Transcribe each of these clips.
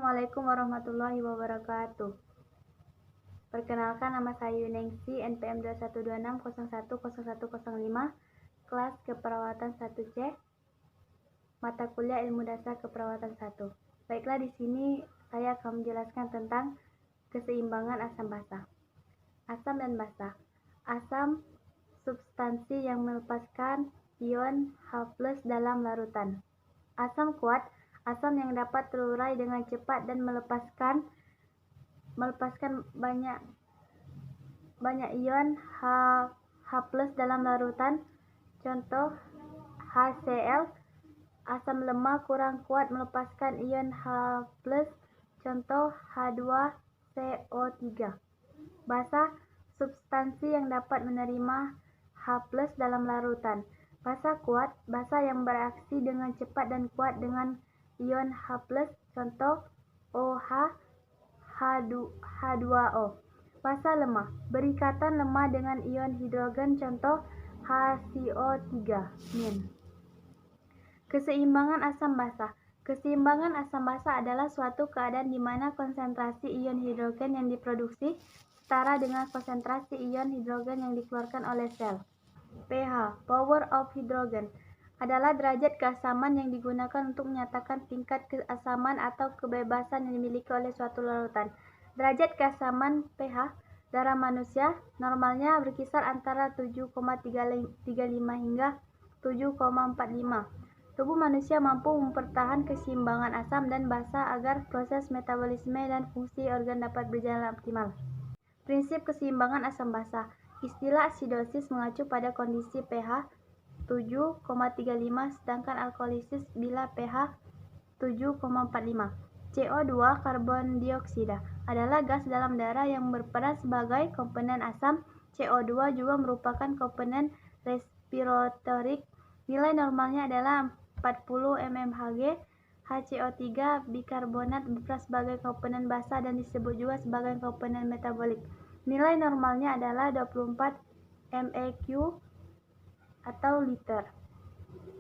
Assalamualaikum warahmatullahi wabarakatuh. Perkenalkan, nama saya Yuningsi, NPM 2126010105, kelas keperawatan 1C, mata kuliah ilmu dasar keperawatan 1. Baiklah, di sini saya akan menjelaskan tentang keseimbangan asam basa. Asam dan basa. Asam, substansi yang melepaskan ion H+ dalam larutan. Asam kuat, asam yang dapat terurai dengan cepat dan melepaskan banyak ion H+ dalam larutan. Contoh HCl. Asam lemah kurang kuat melepaskan ion H+. Contoh H2CO3. Basa, substansi yang dapat menerima H+ dalam larutan. Basa kuat, basa yang bereaksi dengan cepat dan kuat dengan ion H+. Contoh OH, H2O. Basa lemah, berikatan lemah dengan ion hidrogen. Contoh HCO3-. Keseimbangan asam basa. Keseimbangan asam basa adalah suatu keadaan di mana konsentrasi ion hidrogen yang diproduksi setara dengan konsentrasi ion hidrogen yang dikeluarkan oleh sel. pH, power of hydrogen, adalah derajat keasaman yang digunakan untuk menyatakan tingkat keasaman atau kebebasan yang dimiliki oleh suatu larutan. Derajat keasaman pH darah manusia normalnya berkisar antara 7,35 hingga 7,45. Tubuh manusia mampu mempertahankan keseimbangan asam dan basa agar proses metabolisme dan fungsi organ dapat berjalan optimal. Prinsip keseimbangan asam basa. Istilah asidosis mengacu pada kondisi pH 7,35 sedangkan alkolisis bila pH 7,45. CO2, karbon dioksida, adalah gas dalam darah yang berperan sebagai komponen asam. CO2 juga merupakan komponen respiratorik. Nilai normalnya adalah 40 mmHg. HCO3 bikarbonat berperan sebagai komponen basa dan disebut juga sebagai komponen metabolik. Nilai normalnya adalah 24 MEq atau liter.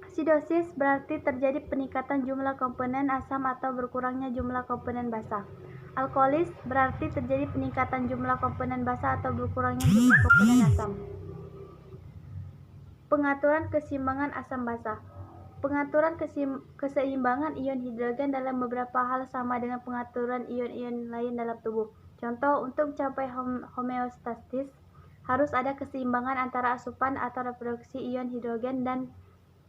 Asidosis berarti terjadi peningkatan jumlah komponen asam atau berkurangnya jumlah komponen basa. Alkolis berarti terjadi peningkatan jumlah komponen basa atau berkurangnya jumlah komponen asam. Pengaturan keseimbangan asam basa. Pengaturan keseimbangan ion hidrogen dalam beberapa hal sama dengan pengaturan ion-ion lain dalam tubuh. Contoh, untuk mencapai homeostasis harus ada keseimbangan antara asupan atau reproduksi ion hidrogen dan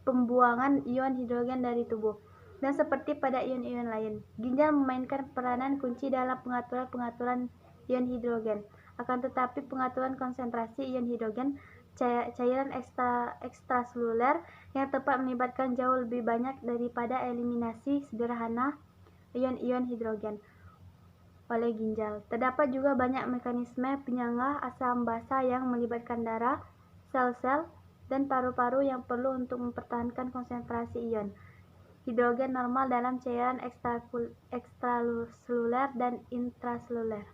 pembuangan ion hidrogen dari tubuh. Dan seperti pada ion-ion lain, ginjal memainkan peranan kunci dalam pengaturan ion hidrogen. Akan tetapi pengaturan konsentrasi ion hidrogen cairan ekstraseluler yang tepat melibatkan jauh lebih banyak daripada eliminasi sederhana ion-ion hidrogen oleh ginjal. Terdapat juga banyak mekanisme penyangga asam basa yang melibatkan darah, sel-sel, dan paru-paru yang perlu untuk mempertahankan konsentrasi ion hidrogen normal dalam cairan ekstraseluler dan intraseluler.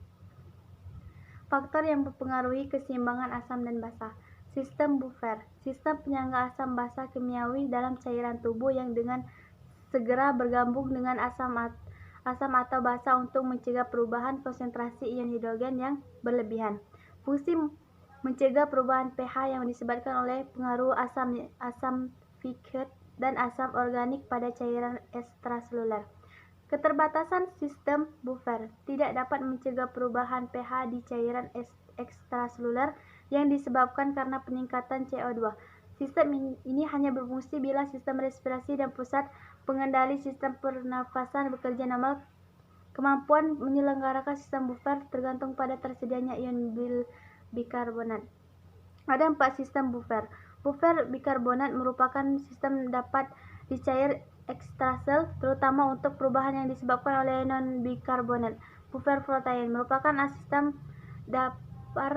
Faktor yang mempengaruhi keseimbangan asam dan basa. Sistem buffer, sistem penyangga asam basa kimiawi dalam cairan tubuh yang dengan segera bergabung dengan asam atau basa untuk mencegah perubahan konsentrasi ion hidrogen yang berlebihan. Fungsi mencegah perubahan pH yang disebabkan oleh pengaruh asam fikut dan asam organik pada cairan ekstraseluler. Keterbatasan sistem buffer tidak dapat mencegah perubahan pH di cairan ekstraseluler yang disebabkan karena peningkatan CO2. Sistem ini hanya berfungsi bila sistem respirasi dan pusat pengendali sistem pernafasan bekerja normal. Kemampuan menyelenggarakan sistem buffer tergantung pada tersedianya ion bikarbonat. Ada 4 sistem buffer. Buffer bikarbonat merupakan sistem dapat dicair ekstrasel, terutama untuk perubahan yang disebabkan oleh non-bikarbonat. Buffer protein merupakan sistem dapat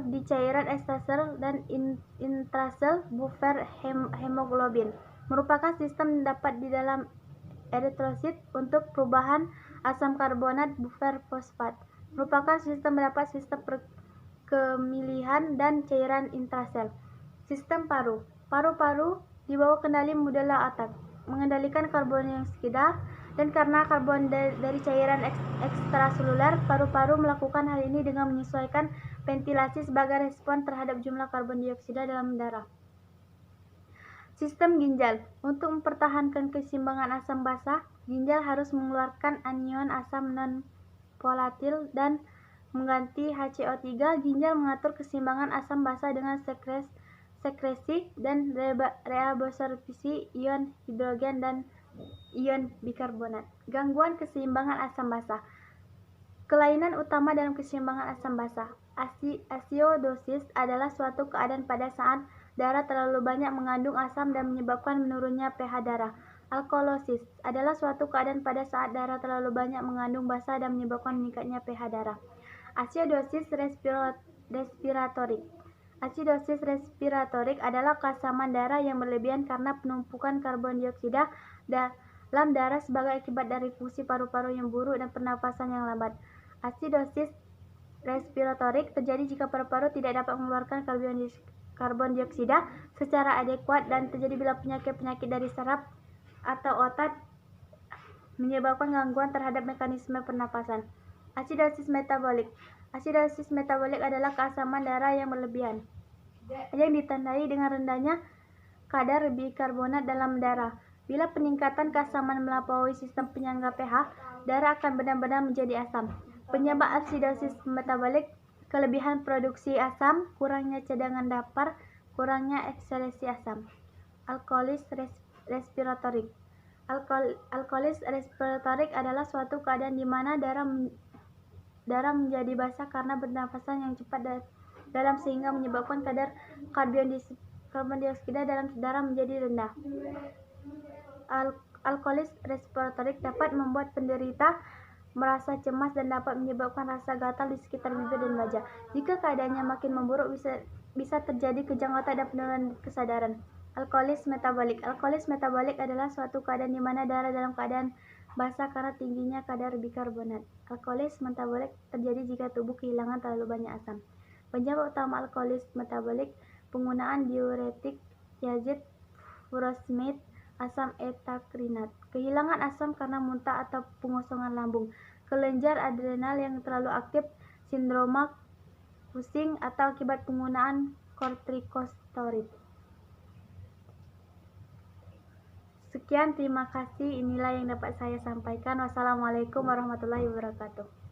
di cairan ekstrasel dan intrasel. Buffer hemoglobin merupakan sistem dapat di dalam eritrosit untuk perubahan asam karbonat. Buffer fosfat merupakan sistem dapat sistem kemilihan dan cairan intrasel. Sistem paru-paru di bawah kendali medulla otak mengendalikan karbon dioksida Dan karena karbon dari cairan ekstraseluler, paru-paru melakukan hal ini dengan menyesuaikan ventilasi sebagai respon terhadap jumlah karbon dioksida dalam darah. Sistem ginjal. Untuk mempertahankan keseimbangan asam basa, ginjal harus mengeluarkan anion asam non-volatil dan mengganti HCO3. Ginjal mengatur keseimbangan asam basa dengan sekresi dan reabsorpsi ion hidrogen dan ion bikarbonat. Gangguan keseimbangan asam basa. Kelainan utama dalam keseimbangan asam basa. Asiodosis adalah suatu keadaan pada saat darah terlalu banyak mengandung asam dan menyebabkan menurunnya pH darah. Alkalosis adalah suatu keadaan pada saat darah terlalu banyak mengandung basa dan menyebabkan meningkatnya pH darah. Acidosis respiratorik. Acidosis respiratorik adalah keasaman darah yang berlebihan karena penumpukan karbon dioksida dalam darah sebagai akibat dari fungsi paru-paru yang buruk dan pernapasan yang lambat. Acidosis respiratorik terjadi jika paru-paru tidak dapat mengeluarkan karbon dioksida secara adekuat dan terjadi bila penyakit-penyakit dari saraf atau otot menyebabkan gangguan terhadap mekanisme pernapasan. Acidosis metabolik. Acidosis metabolik adalah keasaman darah yang berlebihan yang ditandai dengan rendahnya kadar bikarbonat dalam darah. Bila peningkatan keasaman melampaui sistem penyangga pH, darah akan benar-benar menjadi asam. Penyebab acidosis metabolik: kelebihan produksi asam, kurangnya cadangan dapur, kurangnya ekskresi asam. Alkoholis respiratorik. Alkoholis respiratorik adalah suatu keadaan di mana darah menjadi basah karena bernapasan yang cepat dalam sehingga menyebabkan kadar karbon dioksida dalam darah menjadi rendah. Alkoholis respiratorik dapat membuat penderita merasa cemas dan dapat menyebabkan rasa gatal di sekitar bibir dan wajah. Jika keadaannya makin memburuk, bisa terjadi kejang otak dan penurunan kesadaran. Alkoholis metabolik. Alkoholis metabolik adalah suatu keadaan di mana darah dalam keadaan basah karena tingginya kadar bikarbonat. Alkoholis metabolik terjadi jika tubuh kehilangan terlalu banyak asam. Penyebab utama alkoholis metabolik: penggunaan diuretik, thiazid, furosemide, asam etakrinat, kehilangan asam karena muntah atau pengosongan lambung, kelenjar adrenal yang terlalu aktif, sindroma Cushing atau akibat penggunaan kortikosteroid. Sekian, terima kasih. Inilah yang dapat saya sampaikan. Wassalamualaikum warahmatullahi wabarakatuh.